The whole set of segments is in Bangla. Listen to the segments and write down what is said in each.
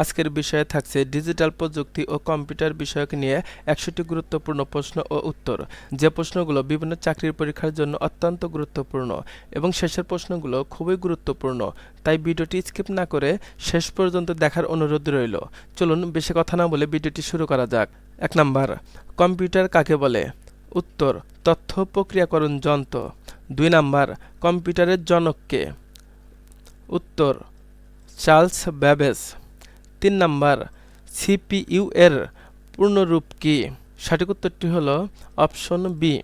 আজকের বিষয়ে থাকছে ডিজিটাল প্রযুক্তি ও কম্পিউটার বিষয়ক নিয়ে ১০০টি গুরুত্বপূর্ণ প্রশ্ন ও উত্তর, যে প্রশ্নগুলো বিভিন্ন চাকরির পরীক্ষার জন্য অত্যন্ত গুরুত্বপূর্ণ এবং শেষের প্রশ্নগুলো খুবই গুরুত্বপূর্ণ। তাই ভিডিওটি স্কিপ না করে শেষ পর্যন্ত দেখার অনুরোধ রইল। চলুন বেশি কথা না বলে ভিডিওটি শুরু করা যাক। ১ নাম্বার, কম্পিউটার কাকে বলে? উত্তর, তথ্য প্রক্রিয়াকরণ যন্ত্র। ২ নাম্বার, কম্পিউটারের জনক কে? উত্তর, চার্লস ব্যাবেজ। ৩ নাম্বার, সিপিইউ এর পূর্ণরূপ কি? সঠিক উত্তরটি হল option B,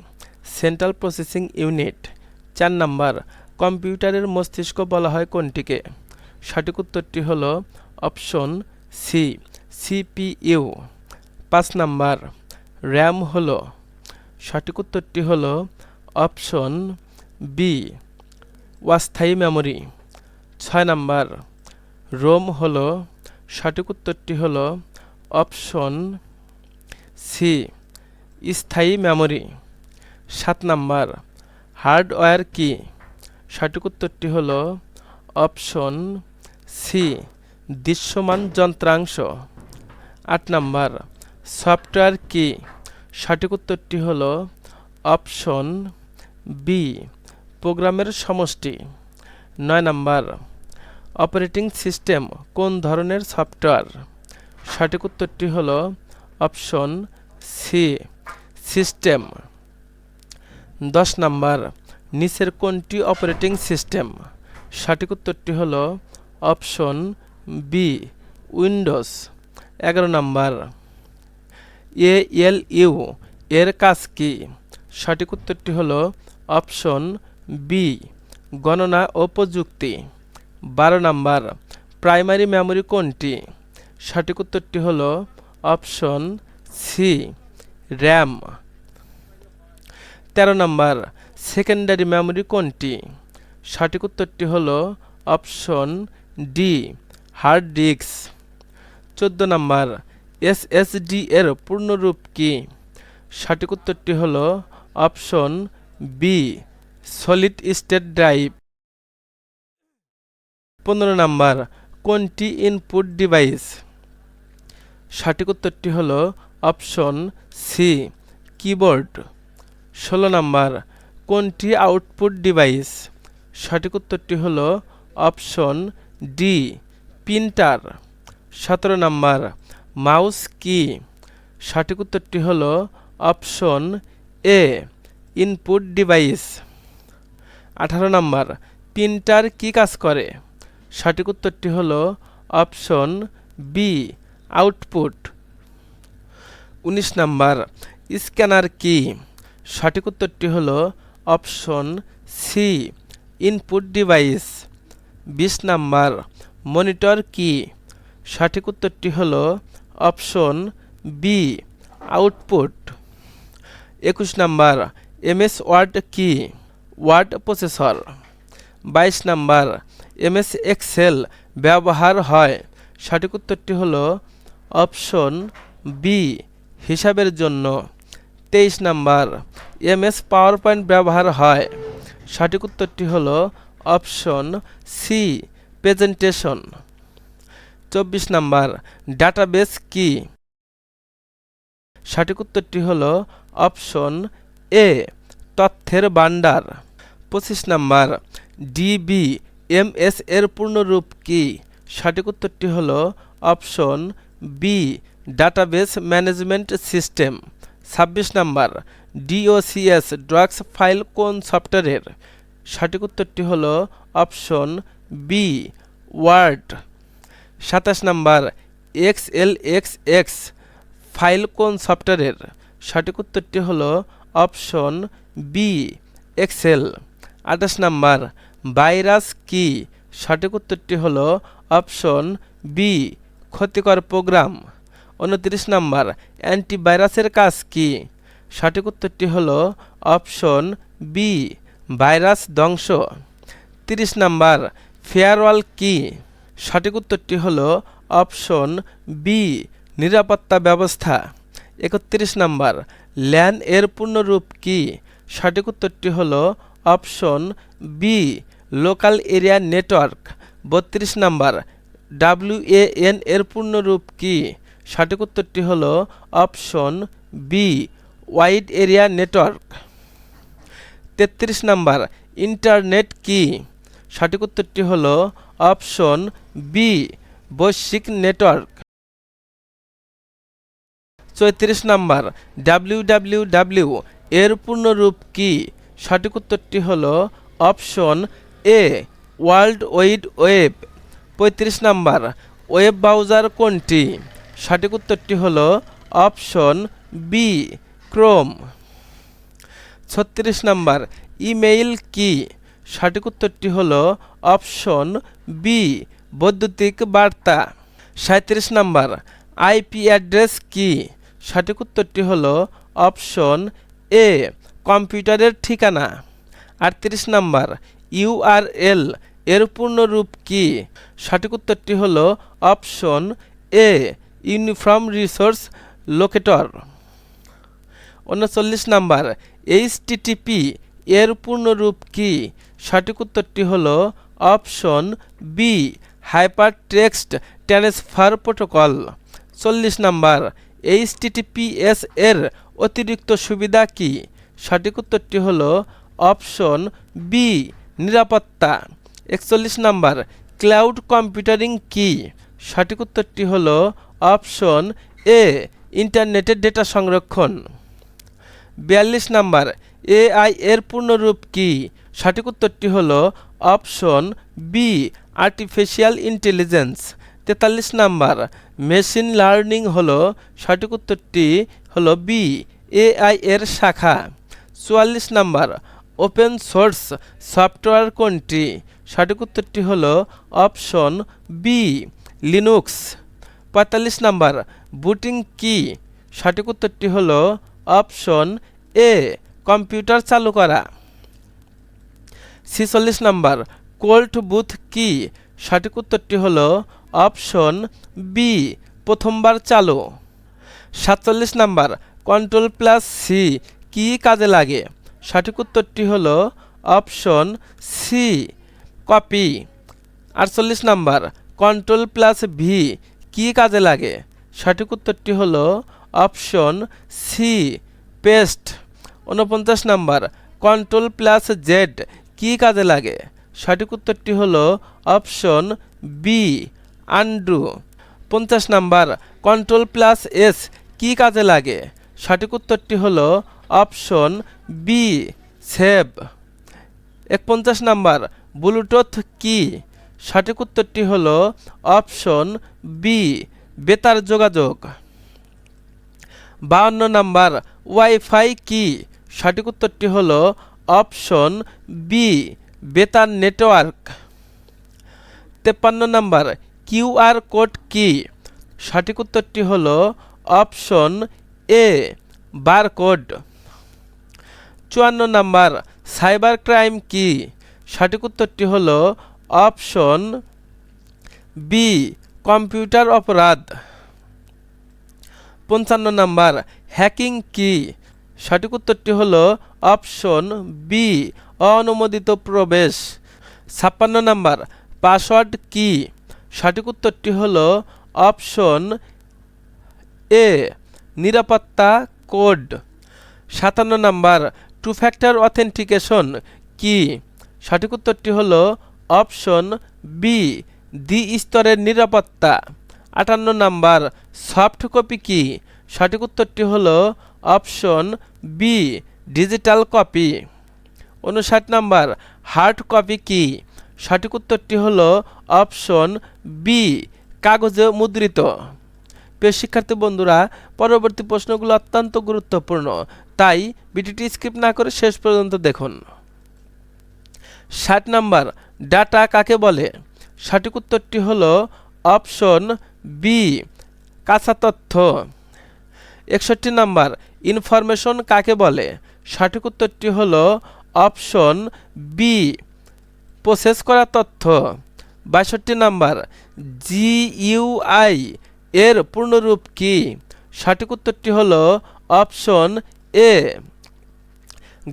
central processing unit. ৪ number, কম্পিউটারের মস্তিষ্ক বলা হয় কোনটিকে? সঠিক উত্তরটি হল option C, CPU. ৫ number, RAM হল? সঠিক উত্তরটি হল অপশন বি, অস্থায়ী মেমরি। ৬ নাম্বার, রোম হল? সঠিক উত্তরটি হল অপশন সি, স্থায়ী মেমরি। ৭ নাম্বার, হার্ডওয়্যার কি? সঠিক উত্তরটি হল অপশন সি, দৃশ্যমান যন্ত্রাংশ। ৮ নাম্বার, সফটওয়্যার কি? সঠিক উত্তরটি হল অপশন বি, প্রোগ্রামের সমষ্টি। ৯ নাম্বার, অপারেটিং সিস্টেম কোন ধরনের সফটওয়্যার? সঠিক উত্তরটি হল অপশন সি, সিস্টেম। ১০ নাম্বার, নিচের কোনটি অপারেটিং সিস্টেম? সঠিক উত্তরটি হল option B, Windows. ১১ number, ALU এর কাজ কি? সঠিক উত্তরটি হল অপশন বি, গণনা ও প্রযুক্তি। ১২ নাম্বার, প্রাইমারি মেমরি কোনটি? সঠিক উত্তরটি হল option C, RAM. ১৩ number, secondary memory কোনটি? সঠিক উত্তরটি হল option D, hard disk. ১৪ number, SSD এর পূর্ণরূপ কি? সঠিক উত্তরটি হল option B, solid state drive. ১৫ number, কোনটি ইনপুট ডিভাইস? সঠিক উত্তরটি হল অপশন সি, কিবোর্ড। ১৬ নাম্বার, কোনটি আউটপুট ডিভাইস? সঠিক উত্তরটি হল option D, printer. ১৭ number, mouse কি? সঠিক উত্তরটি হল option A, input device. ১৮ number, printer কি কাজ করে? সঠিক উত্তরটি হল option B, output. ১৯ number, scanner কি? সঠিক উত্তরটি হল option C, input device. ২০ number, monitor কি? সঠিক উত্তরটি হল option B, output. ২১ number, MS word কি? Word processor. ২২ number, MS Excel ব্যবহার হয়? সঠিক উত্তরটি হল অপশন বি, হিসাবের জন্য। ২৩ নাম্বার, এমএস পাওয়ার পয়েন্ট ব্যবহার হয়? সঠিক উত্তরটি হল option C, presentation. ২৪ number, database কি? সঠিক উত্তরটি হল অপশন এ, তথ্যের ভান্ডার। ২৫ নাম্বার, ডিবিএমএস এর পূর্ণরূপ কি? সঠিক উত্তরটি হল option B, database management system. ২৬ number, DOCS ড্রাগস ফাইল কোন সফটওয়্যারের? সঠিক উত্তরটি হল অপশন বি, ওয়ার্ড। ২৭ নাম্বার, এক্সএলএক্সএক্স ফাইল কোন সফটওয়্যারের? সঠিক উত্তরটি হল option B, Excel. ২৮ number, virus কি? সঠিক উত্তরটি হল অপশন বি, ক্ষতিকর প্রোগ্রাম। ২৯ নাম্বার, অ্যান্টিভাইরাসের কাজ কি? সঠিক উত্তরটি হল অপশন বি, ভাইরাস ধ্বংস। ৩০ নাম্বার, ফেয়ারওয়াল কি? সঠিক উত্তরটি হল অপশন বি, নিরাপত্তা ব্যবস্থা। ৩১ নাম্বার, ল্যান এর পূর্ণরূপ কি? সঠিক উত্তরটি হল option B, local area network. ৩২ number, WAN এর পূর্ণরূপ কি? সঠিক উত্তরটি হলো option B, wide area network. 33 number, internet কি? সঠিক উত্তরটি হলো অপশন বি, বৈশ্বিক নেটওয়ার্ক। 34 নাম্বার, WWW এর পূর্ণরূপ কি? সঠিক উত্তরটি হলো option A, world wide web. 35 number, web browser কোনটি? সঠিক উত্তরটি হলো option B, Chrome. 36 number, email কি? সঠিক উত্তরটি হলো অপশন বি, বৈদ্যুতিক বার্তা। 37 নাম্বার, আইপি অ্যাড্রেস কি? সঠিক উত্তরটি হলো অপশন এ, কম্পিউটারের ঠিকানা। 38 নাম্বার, ইউআরএল এর পূর্ণরূপ কি? সঠিক উত্তরটি হলো option A, uniform resource locator. 39 number, HTTP এর পূর্ণরূপ কি? সঠিক উত্তরটি হলো option B, hypertext transfer protocol. 40 number, HTTPS এর অতিরিক্ত সুবিধা কি? সঠিক উত্তরটি হলো অপশন বি, নিরাপত্তা। 41 নাম্বার, ক্লাউড কম্পিউটিং কি? সঠিক উত্তরটি হলো অপশন এ, ইন্টারনেটের ডেটা সংরক্ষণ। 42 নাম্বার, এআই এর পূর্ণরূপ কি? সঠিক উত্তরটি হলো option B, artificial intelligence. 43 number, machine learning হলো, সঠিক উত্তরটি হলো বি, এআই এর শাখা। 44 নাম্বার, ওপেন সোর্স সফটওয়্যার কোনটি? সঠিক উত্তরটি হলো অপশন বি, লিনুক্স। 45 নাম্বার, বুটিং কি? সঠিক উত্তরটি হলো অপশন এ, কম্পিউটার চালু করা। 46 নাম্বার, কোল্ড বুট কি? সঠিক উত্তরটি হলো অপশন বি, প্রথমবার চালু। 47 নাম্বার, কন্ট্রোল প্লাস সি কি কাজে লাগে? সঠিক উত্তরটি হলো option C, copy. 48 number, control plus V কি কাজে লাগে? সঠিক উত্তরটি হলো option C, paste. 49 number, control plus Z কি কাজে লাগে? সঠিক উত্তরটি হলো option B, undo. 50 number, control plus S কি কাজে লাগে? সঠিক উত্তরটি হলো option B, save. 51 number, Bluetooth কি? সঠিক উত্তরটি হলো অপশন বি, বেতার যোগাযোগ। 52 নাম্বার, ওয়াইফাই কি? সঠিক উত্তরটি হলো অপশন বি, বেতার নেটওয়ার্ক। 53 নাম্বার, কিউআর কোড কি? সঠিক উত্তরটি হলো অপশন এ, বারকোড। 54 নাম্বার, সাইবার ক্রাইম কি? সঠিক উত্তরটি হলো অপশন বি, কম্পিউটার অপরাধ। 55 নাম্বার, হ্যাকিং কি? সঠিক উত্তরটি হলো অপশন বি, অননুমোদিত প্রবেশ। 56 নাম্বার, পাসওয়ার্ড কি? সঠিক উত্তরটি হলো অপশন এ, নিরাপত্তা code. 57 number, two factor authentication কি? সঠিক উত্তরটি হলো অপশন বি, দ্বি-স্তরের নিরাপত্তা। 58 নাম্বার, সফট কপি কি? সঠিক উত্তরটি হলো option B, digital copy. 59 number, hard copy কি? সঠিক উত্তরটি হলো অপশন বি, কাগজে মুদ্রিত। প্রিয় শিক্ষার্থী বন্ধুরা, পরবর্তী প্রশ্নগুলো অত্যন্ত গুরুত্বপূর্ণ, তাই ভিডিওটি স্কিপ না করে শেষ পর্যন্ত দেখুন। 60 নাম্বার, ডাটা কাকে বলে? সঠিক উত্তরটি হলো অপশন বি, কাঁচা তথ্য। 61 নাম্বার, ইনফরমেশন কাকে বলে? সঠিক উত্তরটি হলো অপশন বি, প্রসেস করা তথ্য। 62 নাম্বার, জিইউআই এর পূর্ণরূপ কি? সঠিক উত্তরটি হলো অপশন এ,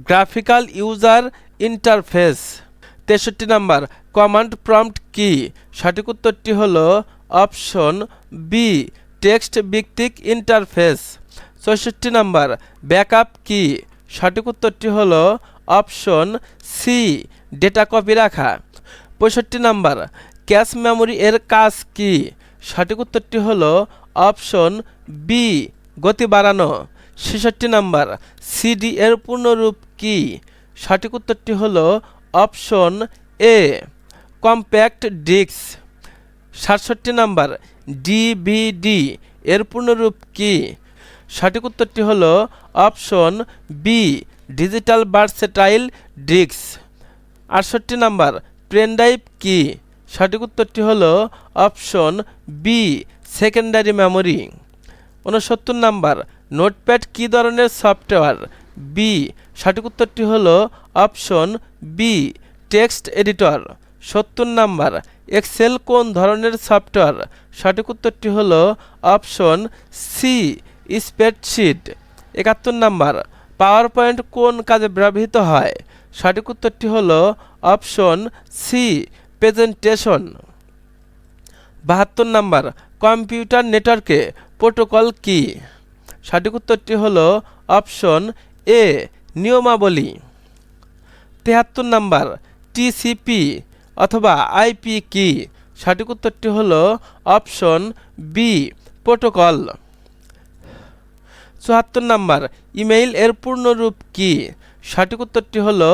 graphical user interface. 63 number command prompt কি? সঠিক উত্তরটি হলো অপশন বি টেক্সট ভিত্তিক ইন্টারফেস। 64 নাম্বার ব্যাকআপ কি? সঠিক উত্তরটি হলো অপশন সি ডেটা কপি রাখা। 65 নাম্বার ক্যাশ মেমোরি এর কাজ কি? সঠিক উত্তরটি হলো অপশন বি গতি বাড়ানো। 66 নাম্বার সিডি এর পূর্ণরূপ কি? সঠিক উত্তরটি হলো option A compact disc. 67 number DVD এর পূর্ণরূপ কি? সঠিক উত্তরটি হলো option B digital versatile disc. 68 number pendrive কি? সঠিক উত্তরটি হলো option B secondary memory. 69 number Notepad কি ধরনের সফটওয়্যার? বি সঠিক উত্তরটি হলো option B text editor. 70 number Excel কোন ধরনের সফটওয়্যার? সঠিক উত্তরটি হলো option C spreadsheet. 71 number PowerPoint কোন কাজে ব্যবহৃত হয়? সঠিক উত্তরটি হলো option C presentation. 72 number computer নেটওয়ার্কে প্রোটোকল কি? সঠিক উত্তরটি হলো অপশন এ নিয়মাবলী। 73 নাম্বার টিসিপি অথবা আইপি কি? সঠিক উত্তরটি হলো option B protocol. 74 number email এর পূর্ণরূপ কি? সঠিক উত্তরটি হলো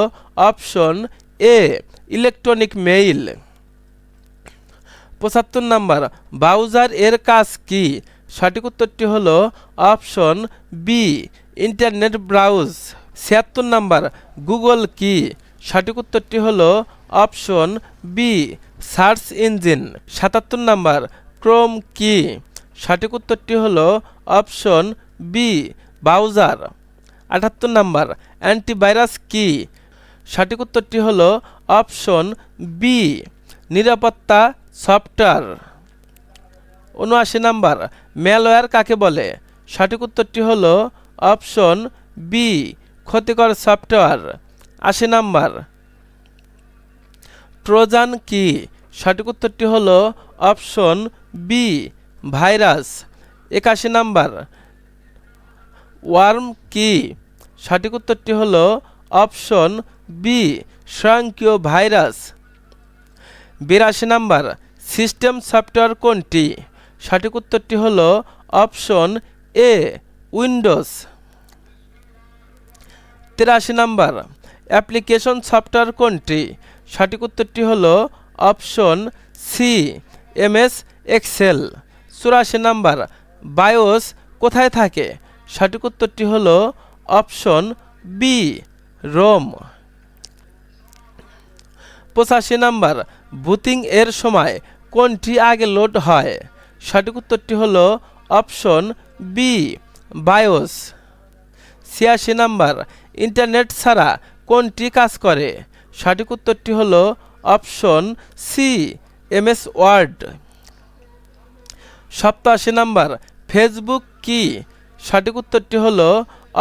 option A electronic mail. 75 number browser এর কাজ কি? সঠিক উত্তরটি হলো option B internet browse. 76 number Google কি? সঠিক উত্তরটি হলো option B search engine. 77 number Chrome কি? সঠিক উত্তরটি হলো option B browser. 78 number antivirus কি? সঠিক উত্তরটি হলো অপশন বি নিরাপত্তা সফটওয়্যার। 79 নাম্বার ম্যালওয়্যার কাকে বলে? সঠিক উত্তরটি হলো অপশন বি ক্ষতিকর সফটওয়্যার। 80 নাম্বার ট্রোজান কি? সঠিক উত্তরটি হলো option B virus. 81 number worm কি? সঠিক উত্তরটি হলো অপশন বি স্বয়ংক্রিয় ভাইরাস। 82 নাম্বার সিস্টেম সফটওয়্যার কোনটি? সঠিক উত্তরটি হলো option A Windows. 83 number application software কোনটি? সঠিক উত্তরটি হলো option C MS Excel. 84 number BIOS কোথায় থাকে? সঠিক উত্তরটি হলো option B ROM. 85 number booting এর সময় কোনটি আগে লোড হয়? সঠিক উত্তরটি হলো option B BIOS. 86 number internet ছাড়া কোনটি কাজ করে? সঠিক উত্তরটি হলো option C MS Word. 87 number Facebook কি? সঠিক উত্তরটি হলো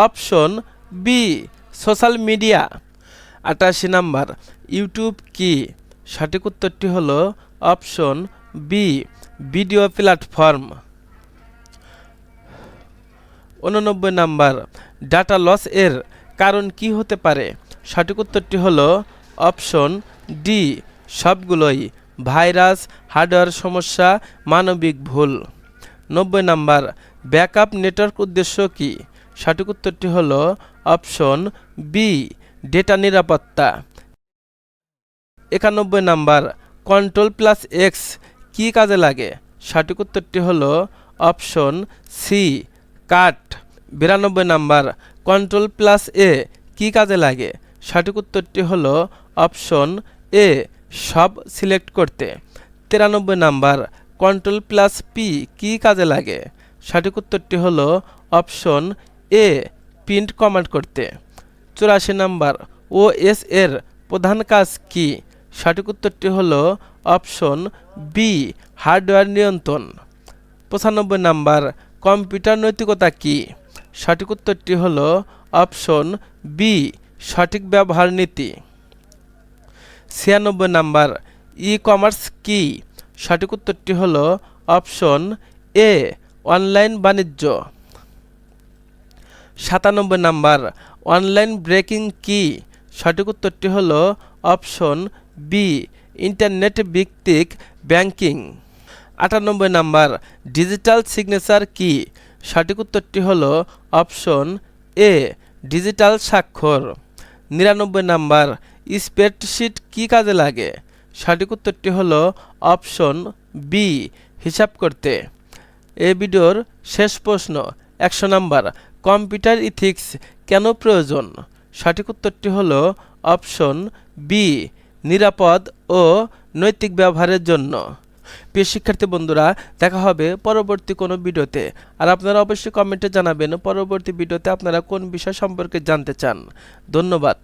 option B social media. 88 number YouTube কি? সঠিক উত্তরটি হলো option B video platform. 89 number data loss এর কারণ কি হতে পারে? সঠিক উত্তরটি হলো অপশন ডি সবগুলোই ভাইরাস হার্ডওয়্যার সমস্যা মানবিক ভুল। 90 নাম্বার ব্যাকআপ নেটওয়ার্ক উদ্দেশ্য কি? সঠিক উত্তরটি হলো অপশন বি ডেটা নিরাপত্তা। 91 নাম্বার কন্ট্রোল প্লাস এক্স কি কাজে লাগে? সঠিক উত্তরটি হলো অপশন সি কাট। 92 নাম্বার কন্ট্রোল প্লাস এ কি কাজে লাগে? সঠিক উত্তরটি হলো অপশন এ সব সিলেক্ট করতে। 93 নাম্বার কন্ট্রোল প্লাস পি কি কাজে লাগে? সঠিক উত্তরটি হলো অপশন এ প্রিন্ট কমান্ড করতে। 84 নাম্বার ওএস এর প্রধান কাজ কি? সঠিক উত্তরটি হলো অপশন বি হার্ডওয়্যার নিয়ন্ত্রণ। 95 নাম্বার কম্পিউটার নৈতিকতা কি? সঠিক উত্তরটি হলো অপশন বি সঠিক ব্যবহার নীতি। 96 নাম্বার ই কমার্স কি? সঠিক উত্তরটি হলো অপশন এ অনলাইন বাণিজ্য। 97 নাম্বার অনলাইন ব্রেকিং কি? সঠিক উত্তরটি হলো অপশন বি ইন্টারনেট ভিত্তিক ব্যাংকিং। 98 নাম্বার ডিজিটাল সিগনেচার কি? সঠিক উত্তরটি হলো অপশন এ ডিজিটাল স্বাক্ষর। 99 নাম্বার স্প্রেডশিট কি কাজে লাগে? সঠিক উত্তরটি হলো অপশন বি হিসাব করতে। এই ভিডিওর শেষ প্রশ্ন 100 নাম্বার কম্পিউটার ইথিক্স কেন প্রয়োজন? সঠিক উত্তরটি হলো অপশন বি নিরাপদ ও নৈতিক ব্যবহারের জন্য। প্রিয় শিক্ষার্থী বন্ধুরা, দেখা হবে পরবর্তী কোনো ভিডিওতে। আর আপনারা অবশ্যই কমেন্টে জানাবেন পরবর্তী ভিডিওতে আপনারা কোন বিষয় সম্পর্কে জানতে চান। ধন্যবাদ।